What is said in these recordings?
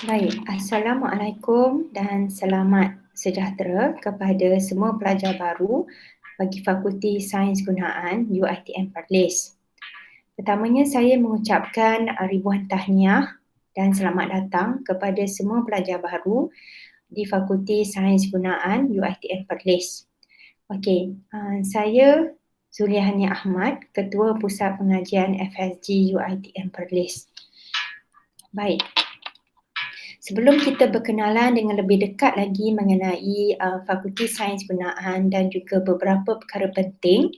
Baik, Assalamualaikum dan selamat sejahtera kepada semua pelajar baru bagi Fakulti Sains Gunaan UiTM Perlis. Pertamanya saya mengucapkan ribuan tahniah dan selamat datang kepada semua pelajar baru di Fakulti Sains Gunaan UiTM Perlis. Okey, saya Zuliahani Ahmad, Ketua Pusat Pengajian FSG UiTM Perlis. Baik. Sebelum kita berkenalan dengan lebih dekat lagi mengenai Fakulti Sains Gunaan dan juga beberapa perkara penting,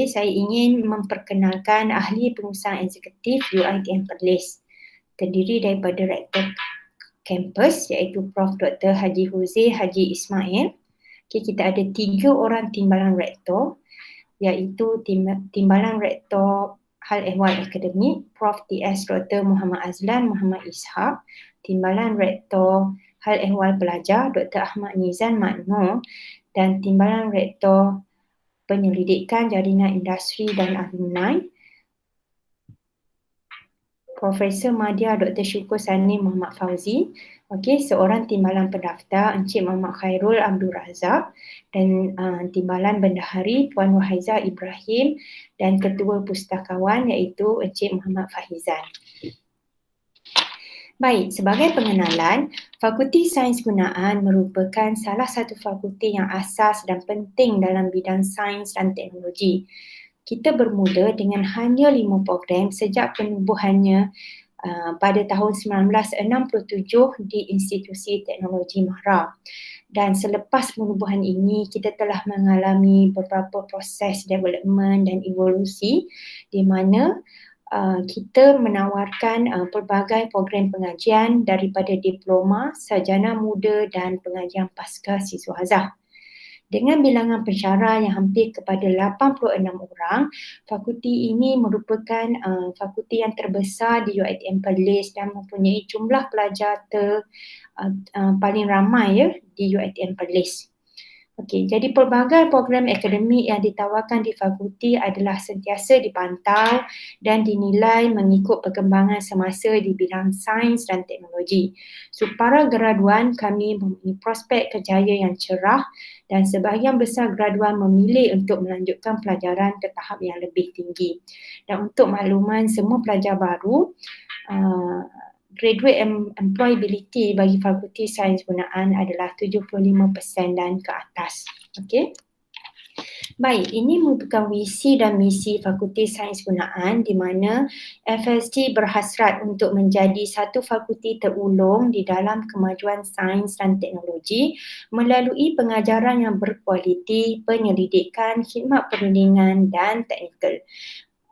saya ingin memperkenalkan Ahli Pengurusan Eksekutif UiTM Perlis. Terdiri daripada Rektor Kampus iaitu Prof. Dr. Haji Huzair Haji Ismail. Kita ada 3 orang timbalan rektor iaitu Timbalan Rektor Hal Ehwal Akademik Prof. TS Dr. Muhammad Azlan Muhammad Ishaq, Timbalan Rektor Hal Ehwal Pelajar Dr. Ahmad Nizan Maknur dan Timbalan Rektor Penyelidikan Jaringan Industri dan Alumni Profesor Madya Dr. Syukur Sani Muhammad Fauzi. Seorang timbalan pendaftar Encik Muhammad Khairul Abdul Razak dan timbalan bendahari Puan Wahaiza Ibrahim dan ketua pustakawan iaitu Encik Muhammad Fahizan. Baik, sebagai pengenalan, Fakulti Sains Gunaan merupakan salah satu fakulti yang asas dan penting dalam bidang sains dan teknologi. Kita bermula dengan hanya 5 program sejak penubuhannya pada tahun 1967 di Institusi Teknologi Mahra. Dan selepas penubuhan ini, kita telah mengalami beberapa proses development dan evolusi di mana kita menawarkan pelbagai program pengajian daripada diploma, sarjana muda dan pengajian pasca siswa hazah. Dengan bilangan pensyarah yang hampir kepada 86 orang, fakulti ini merupakan fakulti yang terbesar di UiTM Perlis dan mempunyai jumlah pelajar paling ramai di UiTM Perlis. Jadi pelbagai program akademik yang ditawarkan di fakulti adalah sentiasa dipantau dan dinilai mengikut perkembangan semasa di bidang sains dan teknologi. Para graduan kami mempunyai prospek kerjaya yang cerah dan sebahagian besar graduan memilih untuk melanjutkan pelajaran ke tahap yang lebih tinggi. Dan untuk makluman semua pelajar baru, graduate employability bagi Fakulti Sains Gunaan adalah 75% dan ke atas. Baik, ini merupakan visi dan misi Fakulti Sains Gunaan di mana FSG berhasrat untuk menjadi satu fakulti terulung di dalam kemajuan sains dan teknologi melalui pengajaran yang berkualiti, penyelidikan, khidmat perundingan dan teknikal.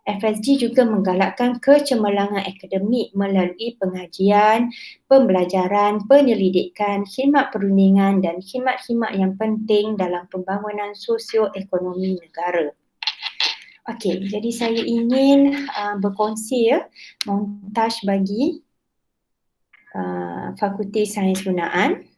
FSG juga menggalakkan kecemerlangan akademik melalui pengajian, pembelajaran, penyelidikan, khidmat perundingan dan khidmat-khidmat yang penting dalam pembangunan sosioekonomi negara. Jadi saya ingin berkongsi montaj bagi Fakulti Sains Gunaan.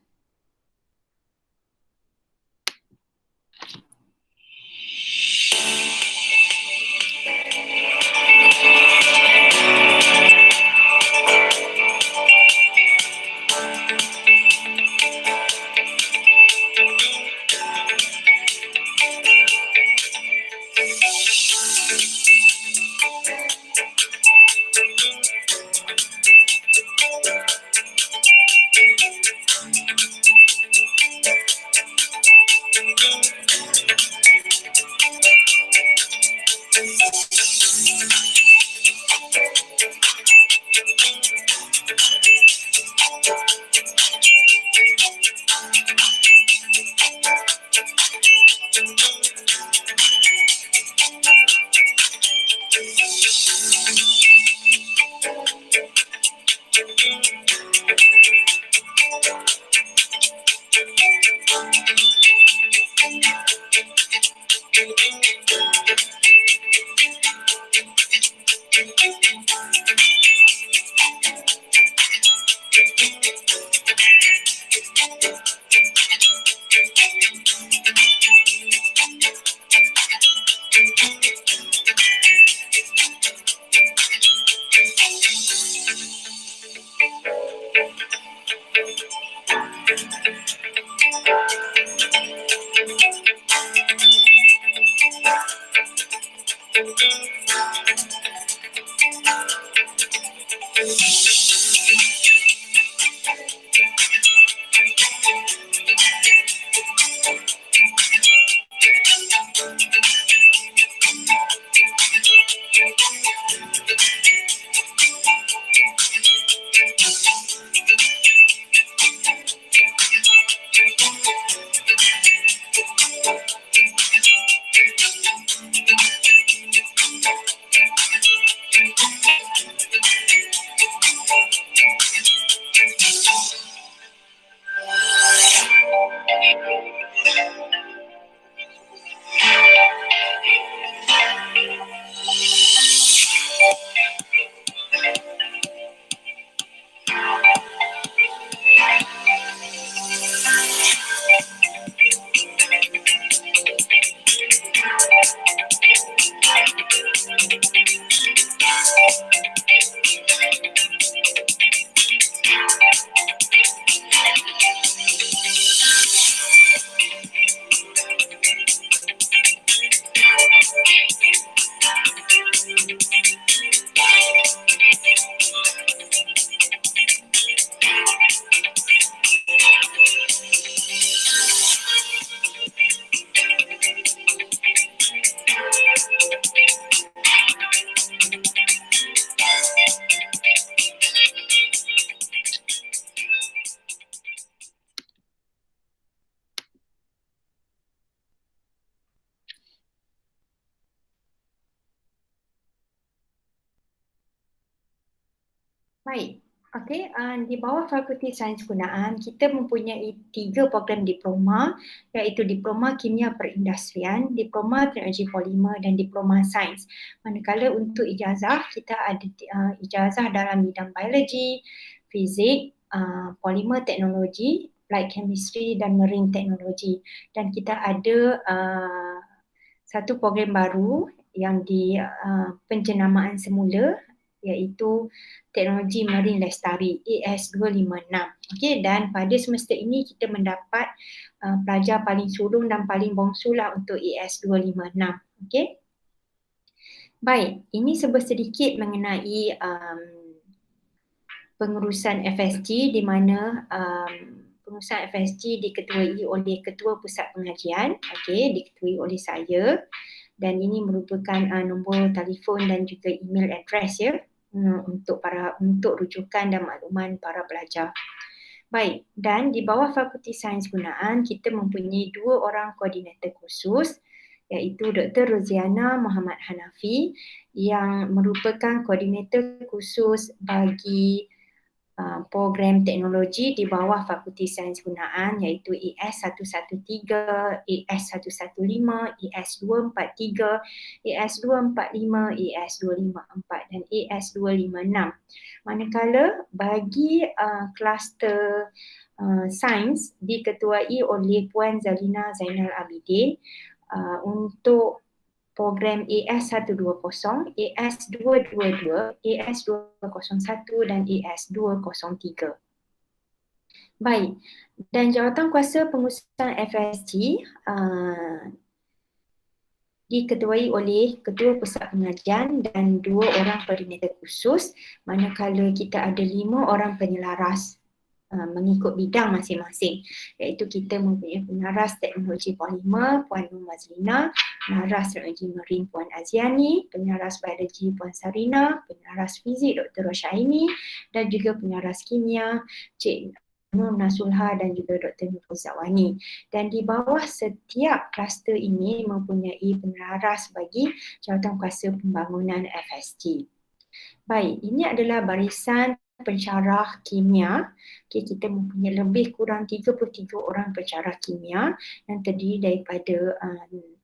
Baik. Okey, di bawah Fakulti Sains Gunaan, kita mempunyai 3 program diploma, iaitu Diploma Kimia Perindustrian, Diploma Teknologi Polimer dan Diploma Sains. Manakala untuk ijazah, kita ada ijazah dalam bidang biologi, fizik, polimer teknologi, applied chemistry dan marine technology. Dan kita ada satu program baru yang di penjenamaan semula, iaitu Teknologi Marine Lestari AS256. Okey, dan pada semester ini kita mendapat pelajar paling sulung dan paling bongsu lah untuk AS256. Okey. Baik, ini sedikit mengenai pengurusan FSG, di mana pengurusan FSG diketuai oleh Ketua Pusat Pengajian, okey, diketuai oleh saya, dan ini merupakan nombor telefon dan juga email address ya, untuk rujukan dan makluman para pelajar. Baik, dan di bawah Fakulti Sains Gunaan, kita mempunyai 2 orang koordinator khusus, iaitu Dr. Roziana Muhammad Hanafi yang merupakan koordinator khusus bagi program teknologi di bawah Fakulti Sains Gunaan, iaitu AS113, AS115, AS243, AS245, AS254 dan AS256. Manakala bagi kluster sains diketuai oleh Puan Zalina Zainal Abidin untuk program AS120, AS222, AS201 dan AS203. Baik, dan jawatan kuasa pengurusan FSG diketuai oleh Ketua Pusat Pengajian dan 2 orang koordinator khusus, manakala kita ada 5 orang penyelaras mengikut bidang masing-masing, iaitu kita mempunyai penaras teknologi polimer Puan Nur Mazlina, penaras teknologi marine Puan Aziani, penaras biologi Puan Sarina, penaras fizik Dr. Roshaini dan juga penaras kimia Cik Nur Nasulha dan juga Dr. Nur Zawani. Dan di bawah setiap kluster ini mempunyai penaras bagi jawatan kuasa pembangunan FSG. Baik, ini adalah barisan pensyarah kimia. Okay, kita mempunyai lebih kurang 33 orang pensyarah kimia yang terdiri daripada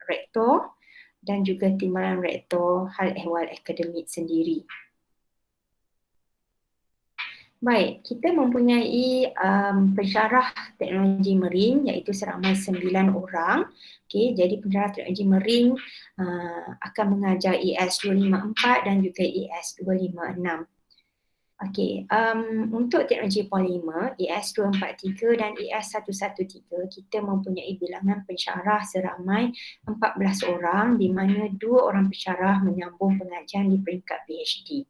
rektor dan juga timbalan rektor hal ehwal akademik sendiri. Baik, kita mempunyai pensyarah teknologi marine iaitu seramai 9 orang. Okay, jadi pensyarah teknologi marine akan mengajar AS254 dan juga AS256. Okey, untuk teknologi polimer AS243 dan AS113 kita mempunyai bilangan pensyarah seramai 14 orang di mana 2 orang pensyarah menyambung pengajian di peringkat PhD.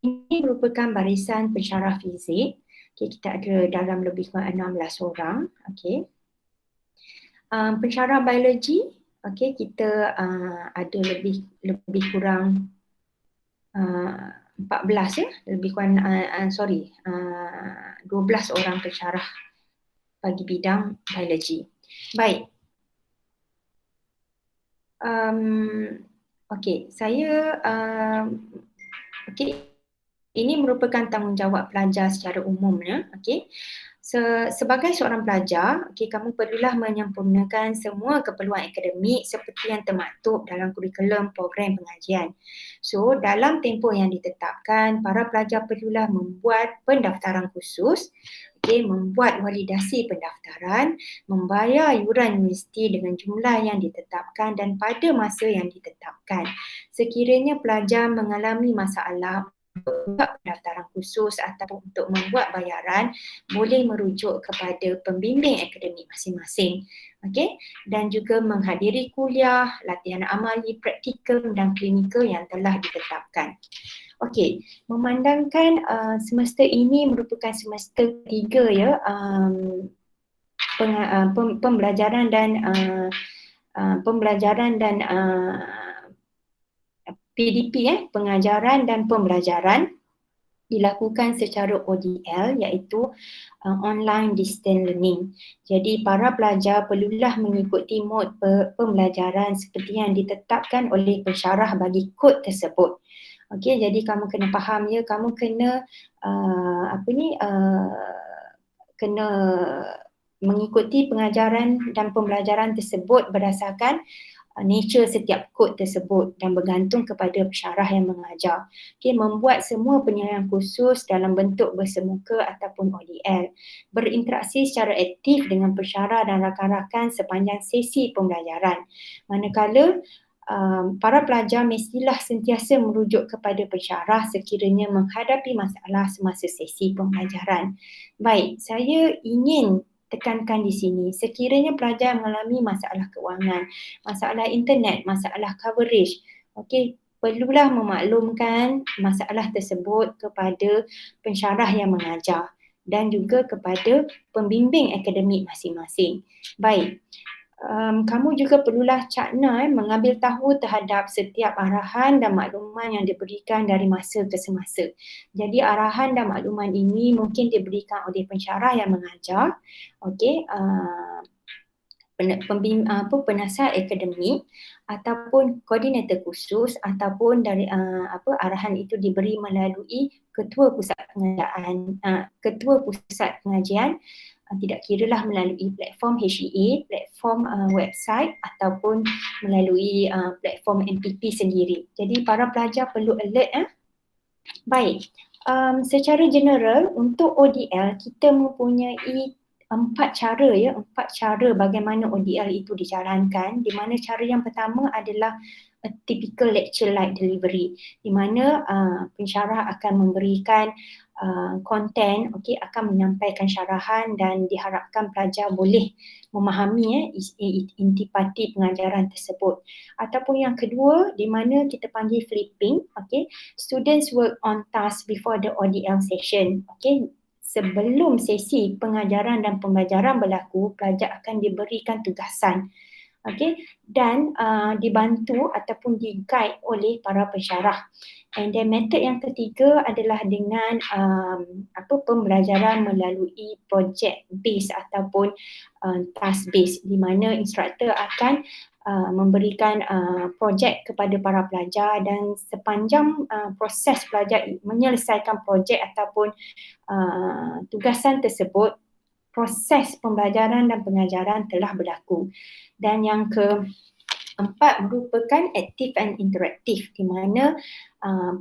Ini merupakan barisan pensyarah fizik. Okay, kita ada dalam lebih kurang 16 orang. Okay. Pensyarah biologi, okay, kita ada lebih kurang 14 ya, lebih kurang 12 orang pensyarah bagi bidang biologi. Baik. Okey, saya ini merupakan tanggungjawab pelajar secara umumnya, okey. Sebagai seorang pelajar, kamu perlulah menyempurnakan semua keperluan akademik seperti yang termaktub dalam kurikulum program pengajian. So, dalam tempoh yang ditetapkan, para pelajar perlulah membuat pendaftaran khusus, membuat validasi pendaftaran, membayar yuran universiti dengan jumlah yang ditetapkan dan pada masa yang ditetapkan. Sekiranya pelajar mengalami masalah membuat pendaftaran khusus ataupun untuk membuat bayaran, boleh merujuk kepada pembimbing akademik masing-masing. Okey, dan juga menghadiri kuliah, latihan amali, praktikum dan klinikal yang telah ditetapkan. Okey, memandangkan semester ini merupakan semester 3 ya, pembelajaran dan PDP pengajaran dan pembelajaran dilakukan secara ODL iaitu online distance learning. Jadi para pelajar perlulah mengikuti mod pembelajaran seperti yang ditetapkan oleh pensyarah bagi kod tersebut. Okey, jadi kamu kena faham ya, kamu kena kena mengikuti pengajaran dan pembelajaran tersebut berdasarkan nature setiap kod tersebut dan bergantung kepada pensyarah yang mengajar. Okay, membuat semua penilaian khusus dalam bentuk bersemuka ataupun ODL. Berinteraksi secara aktif dengan pensyarah dan rakan-rakan sepanjang sesi pembelajaran. Manakala para pelajar mestilah sentiasa merujuk kepada pensyarah sekiranya menghadapi masalah semasa sesi pembelajaran. Baik, saya ingin tekankan di sini, sekiranya pelajar mengalami masalah keuangan, masalah internet, masalah coverage, okey, perlulah memaklumkan masalah tersebut kepada pensyarah yang mengajar dan juga kepada pembimbing akademik masing-masing. Baik, kamu juga perlulah cakna mengambil tahu terhadap setiap arahan dan makluman yang diberikan dari masa ke semasa. Jadi arahan dan makluman ini mungkin diberikan oleh pensyarah yang mengajar, okey, penasihat akademik ataupun koordinator khusus ataupun dari arahan itu diberi melalui ketua pusat pengajian, tidak kiralah melalui platform HEA, platform website ataupun melalui platform MPP sendiri. Jadi para pelajar perlu alert. Baik, secara general untuk ODL kita mempunyai empat cara bagaimana ODL itu dijalankan, di mana cara yang pertama adalah a typical lecture like delivery, di mana pensyarah akan memberikan konten, akan menyampaikan syarahan dan diharapkan pelajar boleh memahami intipati pengajaran tersebut. Ataupun yang kedua, di mana kita panggil flipping, students work on task before the ODL session. Sebelum sesi pengajaran dan pembelajaran berlaku, pelajar akan diberikan tugasan. Dan dibantu ataupun di-guide oleh para pensyarah. And then method yang ketiga adalah dengan pembelajaran melalui project based ataupun task based, di mana instruktor akan memberikan projek kepada para pelajar dan sepanjang proses pelajar menyelesaikan projek ataupun tugasan tersebut, proses pembelajaran dan pengajaran telah berlaku. Dan yang keempat merupakan aktif and interaktif, di mana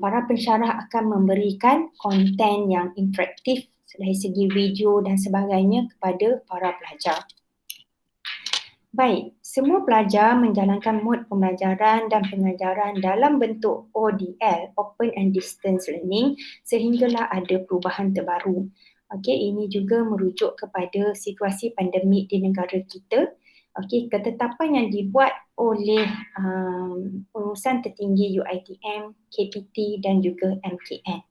para pensyarah akan memberikan konten yang interaktif dari segi video dan sebagainya kepada para pelajar. Baik, semua pelajar menjalankan mod pembelajaran dan pengajaran dalam bentuk ODL, Open and Distance Learning, sehinggalah ada perubahan terbaru. Ini juga merujuk kepada situasi pandemik di negara kita. Ketetapan yang dibuat oleh pengurusan tertinggi UiTM, KPT dan juga MKN.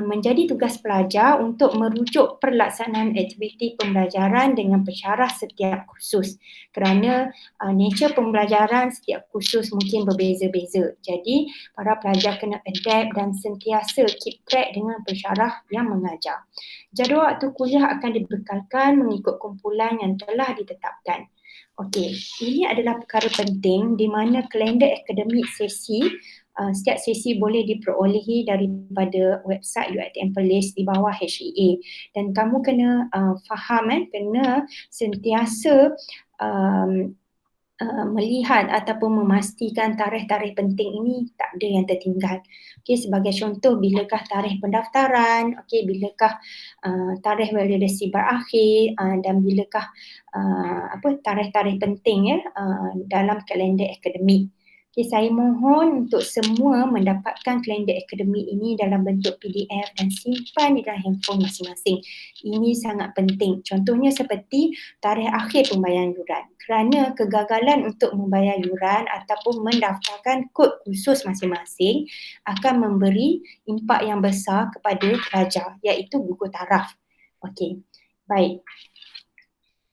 Menjadi tugas pelajar untuk merujuk pelaksanaan aktiviti pembelajaran dengan pensyarah setiap kursus, kerana nature pembelajaran setiap kursus mungkin berbeza-beza. Jadi para pelajar kena adapt dan sentiasa keep track dengan pensyarah yang mengajar. Jadual waktu kuliah akan dibekalkan mengikut kumpulan yang telah ditetapkan. Ini adalah perkara penting di mana kalender akademik sesi, setiap sesi boleh diperolehi daripada website UiTM Perlis di bawah HEA. Dan kamu kena faham, kena sentiasa melihat ataupun memastikan tarikh-tarikh penting ini tak ada yang tertinggal. Sebagai contoh, bilakah tarikh pendaftaran, bilakah tarikh validasi berakhir, dan bilakah tarikh-tarikh penting dalam kalender akademik. Saya mohon untuk semua mendapatkan kalender akademik ini dalam bentuk PDF dan simpan di dalam handphone masing-masing. Ini sangat penting. Contohnya seperti tarikh akhir pembayaran yuran. Kerana kegagalan untuk membayar yuran ataupun mendaftarkan kod khusus masing-masing akan memberi impak yang besar kepada pelajar, iaitu buku taraf. Baik.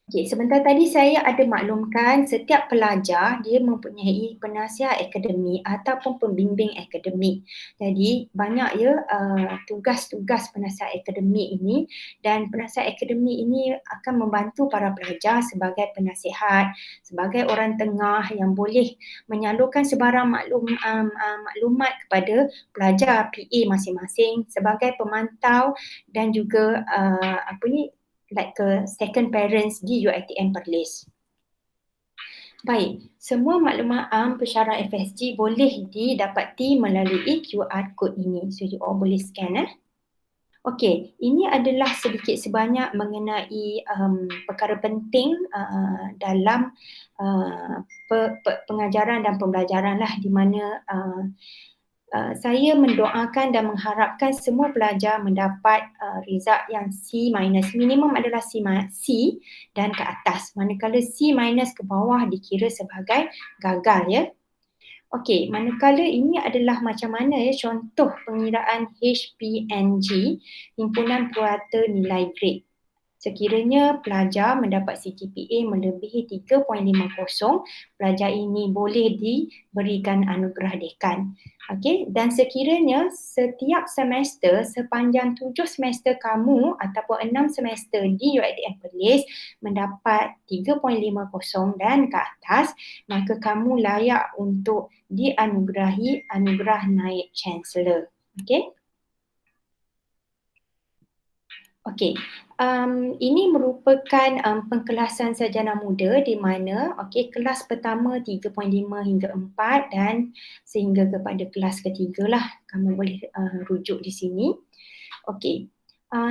Okey, sebentar tadi saya ada maklumkan setiap pelajar dia mempunyai penasihat akademik ataupun pembimbing akademik. Jadi banyak ya tugas-tugas penasihat akademik ini, dan penasihat akademik ini akan membantu para pelajar sebagai penasihat, sebagai orang tengah yang boleh menyalurkan sebarang maklumat kepada pelajar PA masing-masing sebagai pemantau dan juga like second parents di UiTM Perlis. Baik, semua maklumat pesara FSG boleh didapati melalui QR code ini. So you all boleh scan Okey, ini adalah sedikit sebanyak mengenai perkara penting dalam pengajaran dan pembelajaran lah, di mana saya mendoakan dan mengharapkan semua pelajar mendapat result yang C minus. Minimum adalah C dan ke atas. Manakala C minus ke bawah dikira sebagai gagal ya. Okey, manakala ini adalah macam mana ya contoh pengiraan HPNG, himpunan purata nilai grade. Sekiranya pelajar mendapat CGPA melebihi 3.50, pelajar ini boleh diberikan anugerah dekan. Okey, dan sekiranya setiap semester sepanjang 7 semester kamu ataupun 6 semester di UiTM Perlis mendapat 3.50 dan ke atas, maka kamu layak untuk dianugerahi anugerah naib chancellor. Okey. Okey, ini merupakan pengkelasan sarjana muda di mana kelas pertama 3.5 hingga 4 dan sehingga kepada kelas ketiga lah kamu boleh rujuk di sini. Okey,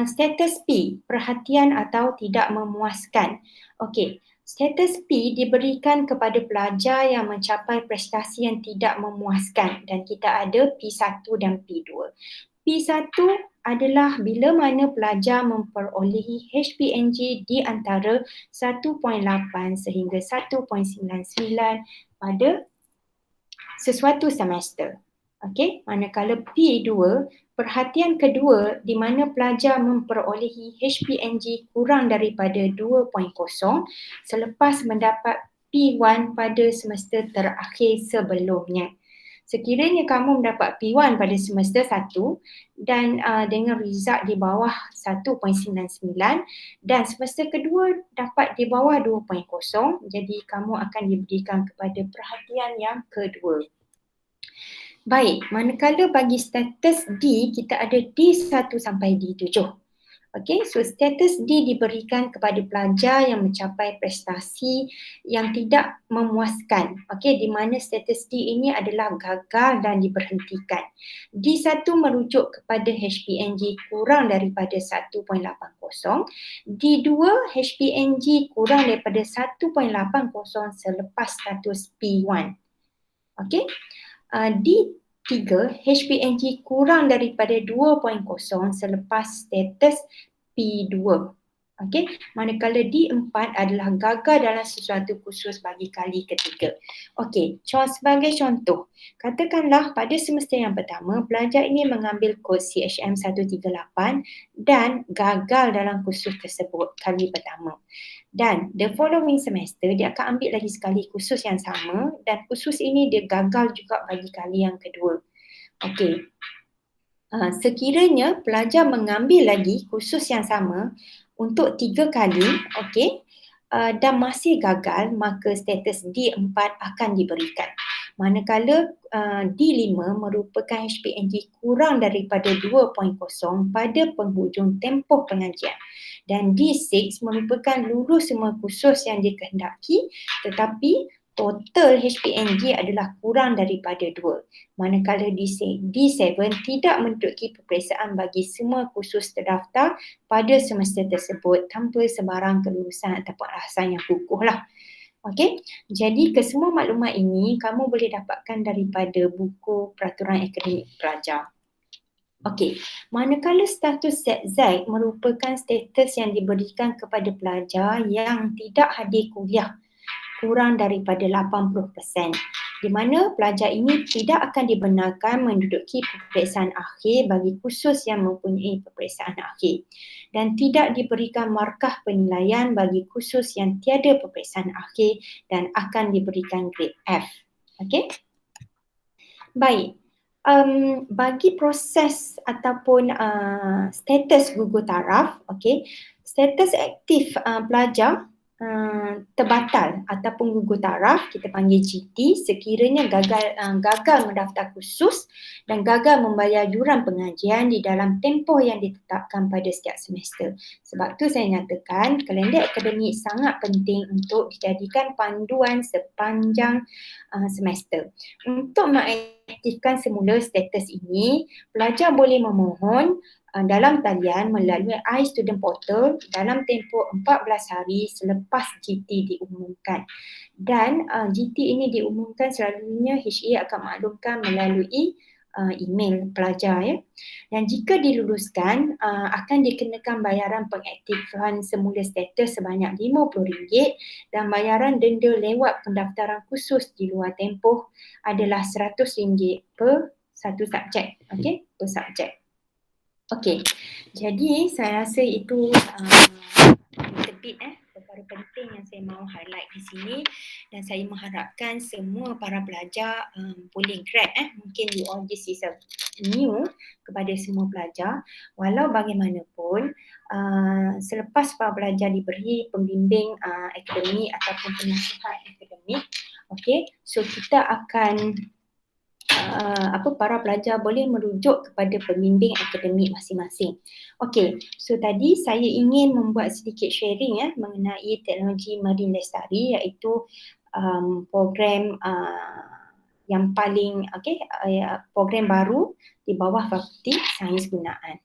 status P, perhatian atau tidak memuaskan. Okey, status P diberikan kepada pelajar yang mencapai prestasi yang tidak memuaskan, dan kita ada P1 dan P2. P1 adalah bila mana pelajar memperolehi HPNG di antara 1.8 sehingga 1.99 pada sesuatu semester. Okey, manakala P2, perhatian kedua di mana pelajar memperolehi HPNG kurang daripada 2.0 selepas mendapat P1 pada semester terakhir sebelumnya. Sekiranya kamu mendapat P1 pada semester 1 dan dengan result di bawah 1.99 dan semester kedua dapat di bawah 2.0, jadi kamu akan diberikan kepada perhatian yang kedua. Baik, manakala bagi status D, kita ada D1 sampai D7. Okey, so status D diberikan kepada pelajar yang mencapai prestasi yang tidak memuaskan. Okey, di mana status D ini adalah gagal dan diberhentikan. D1 merujuk kepada HPNG kurang daripada 1.80. D2 HPNG kurang daripada 1.80 selepas status P1. Okey. D3 HPNG kurang daripada 2.0 selepas status P2. Okey, manakala D4 adalah gagal dalam sesuatu khusus bagi kali ketiga. Okey, sebagai contoh, katakanlah pada semester yang pertama pelajar ini mengambil kos CHM 138 dan gagal dalam kursus tersebut kali pertama. Dan the following semester dia akan ambil lagi sekali kursus yang sama dan kursus ini dia gagal juga bagi kali yang kedua. Okey. Sekiranya pelajar mengambil lagi kursus yang sama untuk 3 kali, okey, dan masih gagal, maka status D4 akan diberikan. Manakala D5 merupakan HPNG kurang daripada 2.0 pada penghujung tempoh pengajian, dan D6 merupakan lulus semua kursus yang dikehendaki tetapi total HPNG adalah kurang daripada 2. Manakala D7 tidak menduduki peperiksaan bagi semua kursus terdaftar pada semester tersebut tanpa sebarang kelulusan ataupun alasan yang kukuh lah. Okey, jadi kesemua maklumat ini kamu boleh dapatkan daripada buku peraturan akademik pelajar. Okey, manakala status ZZ merupakan status yang diberikan kepada pelajar yang tidak hadir kuliah kurang daripada 80%. di mana pelajar ini tidak akan dibenarkan menduduki peperiksaan akhir bagi khusus yang mempunyai peperiksaan akhir dan tidak diberikan markah penilaian bagi khusus yang tiada peperiksaan akhir dan akan diberikan grade F. Okey? Baik. Bagi proses ataupun status gugur taraf, okey, status aktif pelajar terbatal ataupun gugur taraf, kita panggil GT, sekiranya gagal mendaftar khusus dan gagal membayar yuran pengajian di dalam tempoh yang ditetapkan pada setiap semester. Sebab tu saya nyatakan kalender akademik sangat penting untuk dijadikan panduan sepanjang semester. Untuk mengaktifkan semula status ini, pelajar boleh memohon dalam talian melalui iStudent Portal dalam tempoh 14 hari selepas GT diumumkan. Dan GT ini diumumkan selalunya HA akan maklumkan melalui email pelajar ya. Dan jika diluluskan akan dikenakan bayaran pengaktifan semula status sebanyak RM50 dan bayaran denda lewat pendaftaran khusus di luar tempoh adalah RM100 per satu subjek. Okey, per subjek. Okey. Jadi saya rasa itu lebih perkara penting yang saya mahu highlight di sini dan saya mengharapkan semua para pelajar boleh grab mungkin you all this is a new kepada semua pelajar walau bagaimanapun selepas para pelajar diberi pembimbing akademik ataupun penasihat akademik, okey, so kita akan para pelajar boleh merujuk kepada pembimbing akademik masing-masing. Okey, so tadi saya ingin membuat sedikit sharing mengenai teknologi Marine Lestari iaitu program yang paling program baru di bawah Fakulti Sains Gunaan.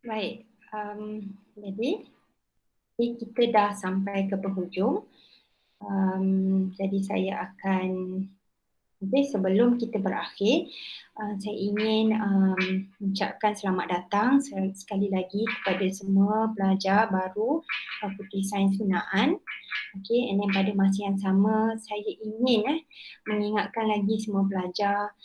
Baik, jadi kita dah sampai ke penghujung. Jadi saya akan, sebelum kita berakhir, saya ingin mengucapkan selamat datang sekali lagi kepada semua pelajar baru Fakulti Sains Gunaan. Okay, and then pada masa yang sama saya ingin mengingatkan lagi semua pelajar,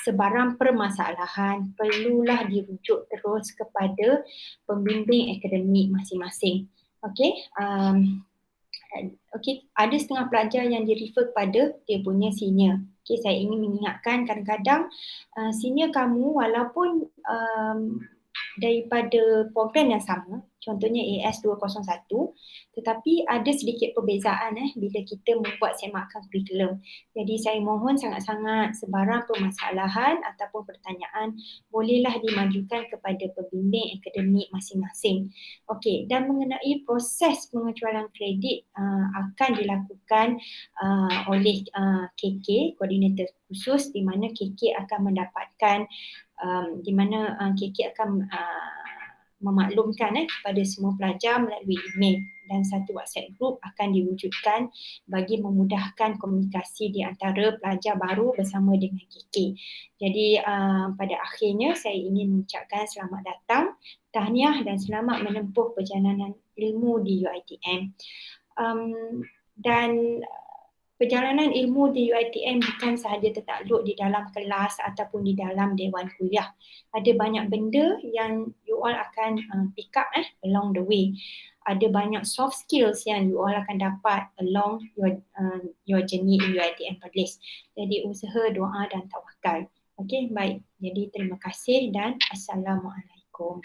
sebarang permasalahan perlulah dirujuk terus kepada pembimbing akademik masing-masing. Okay, ada setengah pelajar yang di-refer kepada dia punya senior. Okay, saya ingin mengingatkan kadang-kadang senior kamu walaupun daripada program yang sama, contohnya AS 201, tetapi ada sedikit perbezaan bila kita membuat semakan kurikulum. Jadi saya mohon sangat-sangat sebarang permasalahan ataupun pertanyaan bolehlah dimajukan kepada pembimbing akademik masing-masing. Okey, dan mengenai proses pengecualian kredit akan dilakukan oleh KK, koordinator khusus, di mana KK akan mendapatkan di mana KK akan memaklumkan kepada semua pelajar melalui email, dan satu WhatsApp group akan diwujudkan bagi memudahkan komunikasi di antara pelajar baru bersama dengan KK. Jadi pada akhirnya saya ingin mengucapkan selamat datang, tahniah dan selamat menempuh perjalanan ilmu di UiTM. Dan perjalanan ilmu di UiTM bukan sahaja tertakluk di dalam kelas ataupun di dalam dewan kuliah. Ada banyak benda yang you all akan pick up along the way. Ada banyak soft skills yang you all akan dapat along your journey in UiTM Perlis. Jadi usaha, doa dan tawakal. Okey, baik. Jadi terima kasih dan Assalamualaikum.